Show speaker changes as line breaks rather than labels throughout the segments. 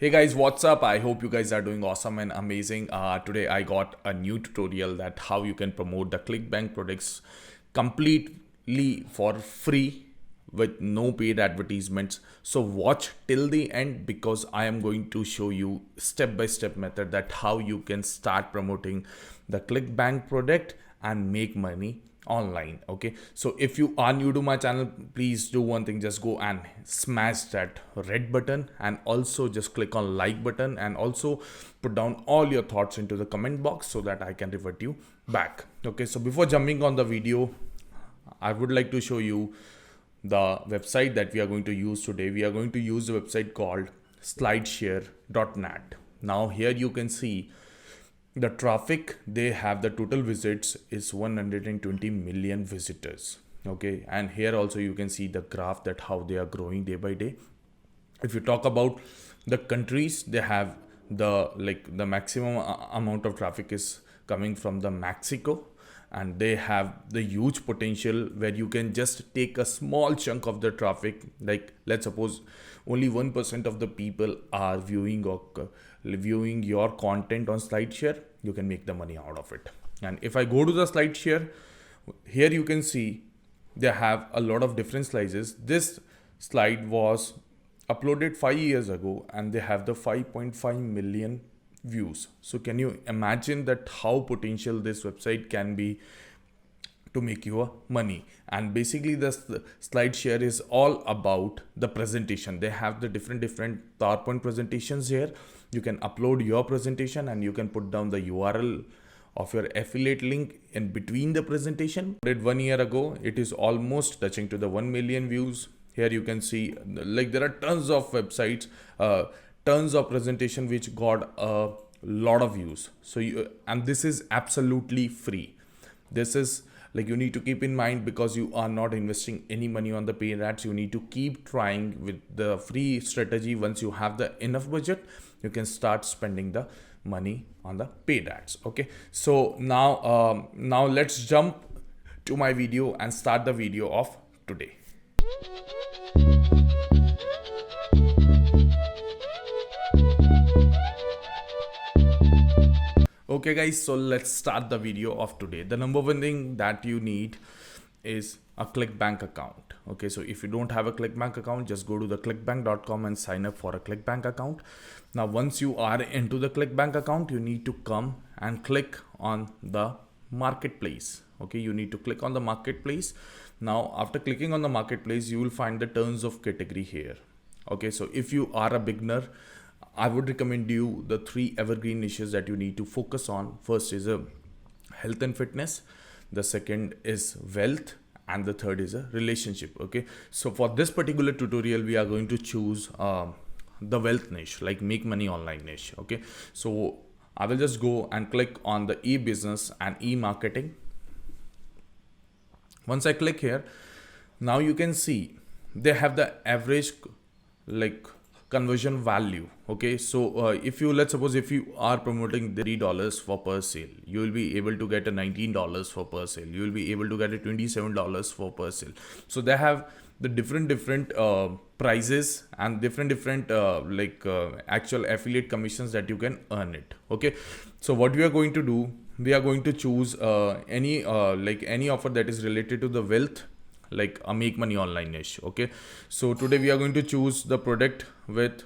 Hey guys, what's up? I hope you guys are doing awesome and amazing. Today I got a new tutorial that how you can promote the ClickBank products completely for free with no paid advertisements. So watch till the end because I am going to show you step by step method that how you can start promoting the ClickBank product and make money online. Okay, so if you are new to my channel, please do one thing, just go and smash that red button and also just click on like button and also put down all your thoughts into the comment box so that I can revert you back. Okay, so before jumping on the video, I would like to show you the website that we are going to use today. We are going to use a website called slideshare.net. Now here you can see the traffic they have, the total visits is 120 million visitors. Okay, and here also you can see the graph that how they are growing day by day. If you talk about the countries, they have the maximum amount of traffic is coming from the Mexico, and they have the huge potential where you can just take a small chunk of the traffic, like let's suppose only 1% of the people are viewing or viewing your content on SlideShare, you can make the money out of it. And if I go to the SlideShare, here you can see they have a lot of different slices. This slide was uploaded 5 years ago and they have the 5.5 million views. So can you imagine that how potential this website can be to make you money? And basically the SlideShare is all about the presentation. They have the different PowerPoint presentations here. You can upload your presentation and you can put down the URL of your affiliate link in between the presentation. Did 1 year ago, it is almost touching to the 1 million views. Here you can see like there are tons of websites, tons of presentation which got a lot of views. So and this is absolutely free. This is like you need to keep in mind, because you are not investing any money on the paid ads. You need to keep trying with the free strategy. Once you have the enough budget, you can start spending the money on the paid ads. Okay, so now let's jump to my video and start the video of today. Okay guys, so let's start the video of today. The number one thing that you need is a ClickBank account. Okay, so if you don't have a ClickBank account, just go to the clickbank.com and sign up for a ClickBank account. Now once you are into the ClickBank account, you need to come and click on the marketplace. Okay, you need to click on the marketplace. Now after clicking on the marketplace, you will find the terms of category here. Okay, so if you are a beginner, I would recommend you the 3 evergreen niches that you need to focus on. First is a health and fitness, the second is wealth, and the third is a relationship. Okay, so for this particular tutorial, we are going to choose the wealth niche, like make money online niche. Okay, so I will just go and click on the e-business and e-marketing. Once I click here, now you can see they have the average like conversion value. Okay, so if you, let's suppose if you are promoting $3 for per sale, you will be able to get a $19 for per sale. You will be able to get a $27 for per sale. So they have the different prices and different actual affiliate commissions that you can earn it. Okay, so what we are going to do, we are going to choose any offer that is related to the wealth, like a make money online niche. Okay, so today we are going to choose the product with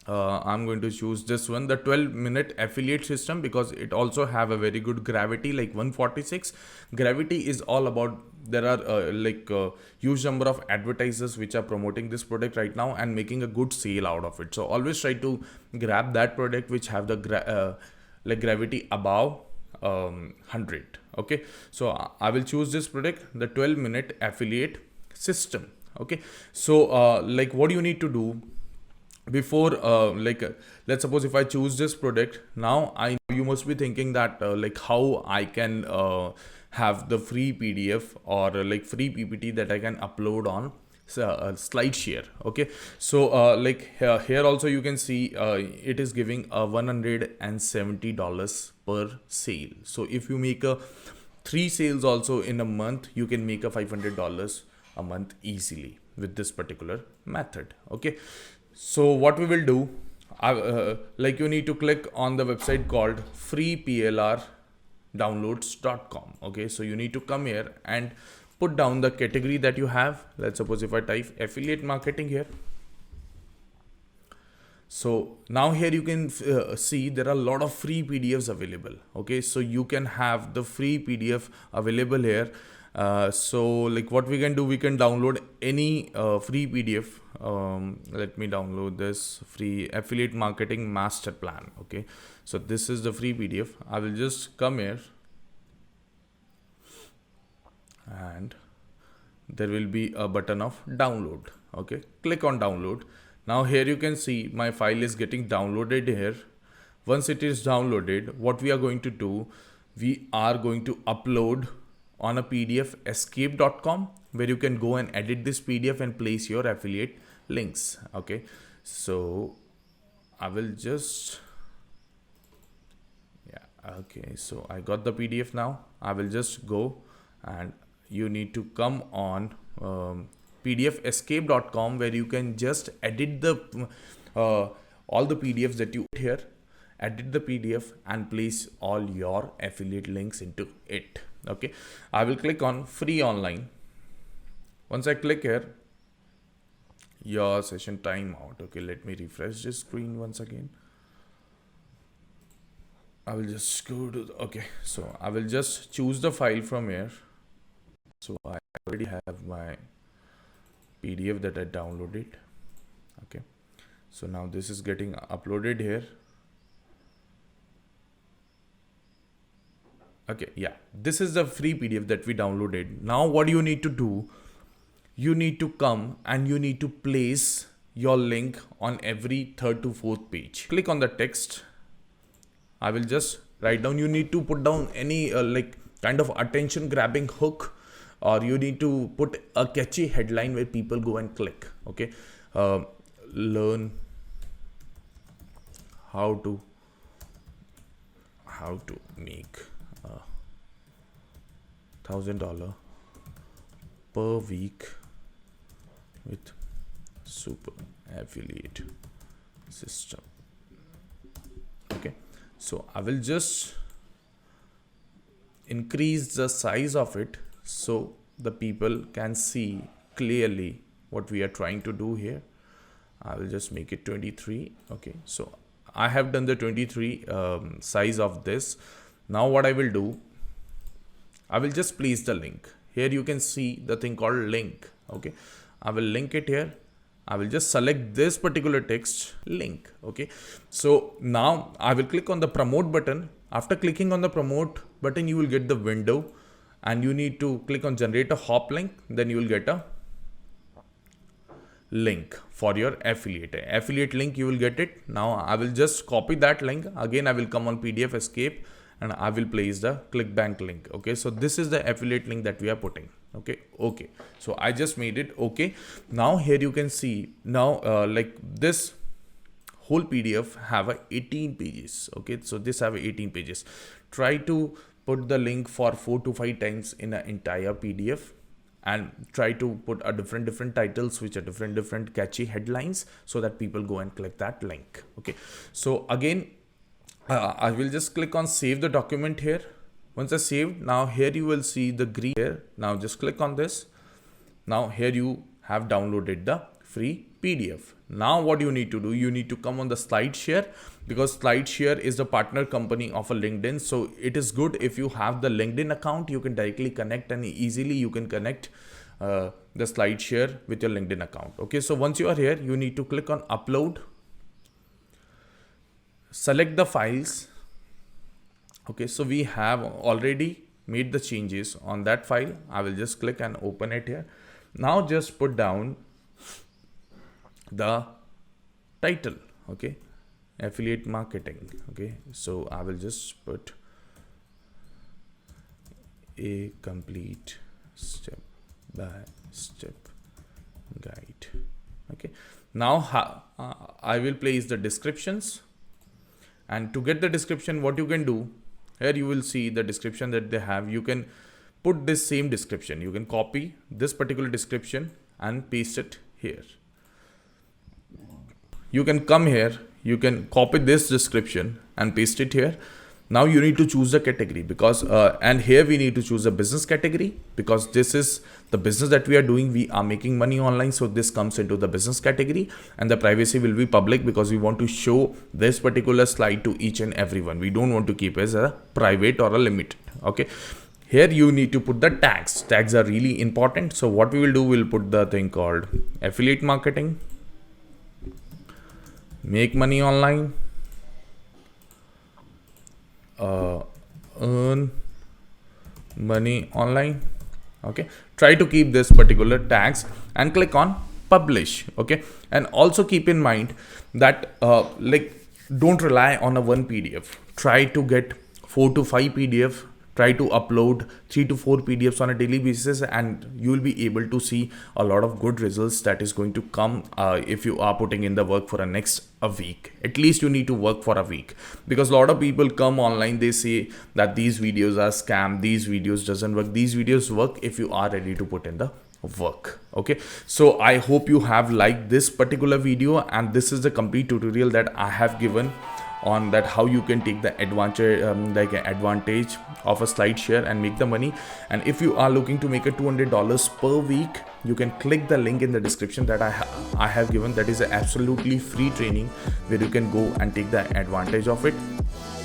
I'm going to choose this one, the 12-minute affiliate system, because it also have a very good gravity, like 146. Gravity is all about, there are huge number of advertisers which are promoting this product right now and making a good sale out of it. So always try to grab that product which have the gravity above 100. Okay, so I will choose this product, the 12-minute affiliate system. Okay, so what do you need to do before let's suppose if I choose this product, now you must be thinking that how I can have the free PDF or free PPT that I can upload on SlideShare. Okay, so here also you can see it is giving a $170 per sale. So if you make a 3 sales also in a month, you can make a $500 a month easily with this particular method. Okay, So what we will do, like you need to click on the website called freeplrdownloads.com. Okay, so you need to come here and put down the category that you have. Let's suppose if I type affiliate marketing here. So now here you can see there are a lot of free PDFs available. Okay, so you can have the free PDF available here. So like what we can do, we can download any free PDF. Let me download this free affiliate marketing master plan. Okay, so this is the free PDF. I will just come here and there will be a button of download. Okay, click on download. Now here you can see my file is getting downloaded here. Once it is downloaded, what we are going to do, we are going to upload on a PDF escape.com, where you can go and edit this PDF and place your affiliate links. Okay, so I will just, yeah, okay, so I got the PDF now. I will just go and you need to come on pdfescape.com, where you can just edit the all the PDFs that you here, edit the PDF and place all your affiliate links into it. Okay, I will click on free online. Once I click here, your session timeout. Okay, let me refresh this screen once again. I will just go to okay, so I will just choose the file from here. So I already have my PDF that I downloaded. Okay, so now this is getting uploaded here. Okay, yeah, this is the free PDF that we downloaded. Now what you need to do, you need to come and you need to place your link on every third to fourth page. Click on the text. I will just write down, you need to put down any like kind of attention grabbing hook, or you need to put a catchy headline where people go and click. Okay, learn how to make $1,000 per week with super affiliate system. Okay, so I will just increase the size of it so the people can see clearly what we are trying to do here. I will just make it 23. Okay, so I have done the 23 size of this. Now what I will do, I will just place the link. Here you can see the thing called link. Okay, I will link it here. I will just select this particular text link. Okay, so now I will click on the promote button. After clicking on the promote button, you will get the window and you need to click on generate a hop link. Then you will get a link for your affiliate link. You will get it. Now I will just copy that link. Again, I will come on PDF escape and I will place the ClickBank link. Okay, so this is the affiliate link that we are putting. Okay, so I just made it. Okay, now here you can see now like this whole PDF have a 18 pages. Okay, so this have 18 pages. Try to put the link for 4 to 5 times in an entire PDF and try to put a different titles which are different catchy headlines so that people go and click that link. Okay, so again I will just click on save the document here. Once I saved, now here you will see the green here. Now just click on this. Now here you have downloaded the free PDF. Now what you need to do, you need to come on the SlideShare, because SlideShare is the partner company of a LinkedIn. So it is good if you have the LinkedIn account, you can directly connect and easily you can connect the SlideShare with your LinkedIn account. Okay, so once you are here, you need to click on upload. Select the files. Okay, so we have already made the changes on that file. I will just click and open it here. Now just put down the title. Okay, affiliate marketing. Okay, so I will just put a complete step by step guide. Okay, now I will place the descriptions. And to get the description, what you can do, here you will see the description that they have. You can put this same description. You can copy this particular description and paste it here. you can come here, you can copy this description and paste it here. Now you need to choose the category, because and here we need to choose a business category, because this is the business that we are doing. We are making money online, so this comes into the business category. And the privacy will be public, because we want to show this particular slide to each and everyone. We don't want to keep it as a private or a limited. Okay, here you need to put the tags are really important. So what we will do, we'll put the thing called affiliate marketing, make money online, earn money online. Okay, try to keep this particular tags and click on publish. Okay, and also keep in mind that don't rely on a one PDF. Try to get 4 to 5 PDF. Try to upload 3 to 4 PDFs on a daily basis, and you will be able to see a lot of good results that is going to come if you are putting in the work for a week. At least you need to work for a week, because a lot of people come online, they say that these videos are scam, these videos doesn't work. These videos work if you are ready to put in the work. Okay, so I hope you have liked this particular video, and this is the complete tutorial that I have given on that how you can take the advantage of a slide share and make the money. And if you are looking to make a $200 per week, you can click the link in the description that I have given. That is an absolutely free training where you can go and take the advantage of it.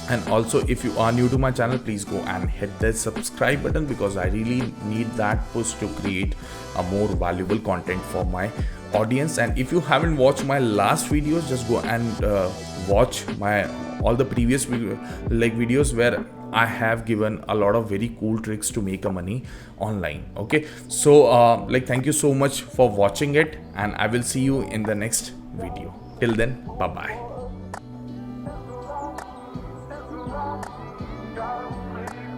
And also, if you are new to my channel, please go and hit the subscribe button, because I really need that push to create a more valuable content for my audience. And if you haven't watched my last videos, just go and watch all the previous videos where I have given a lot of very cool tricks to make a money online. Okay, so thank you so much for watching it, and I will see you in the next video. Till then, bye bye.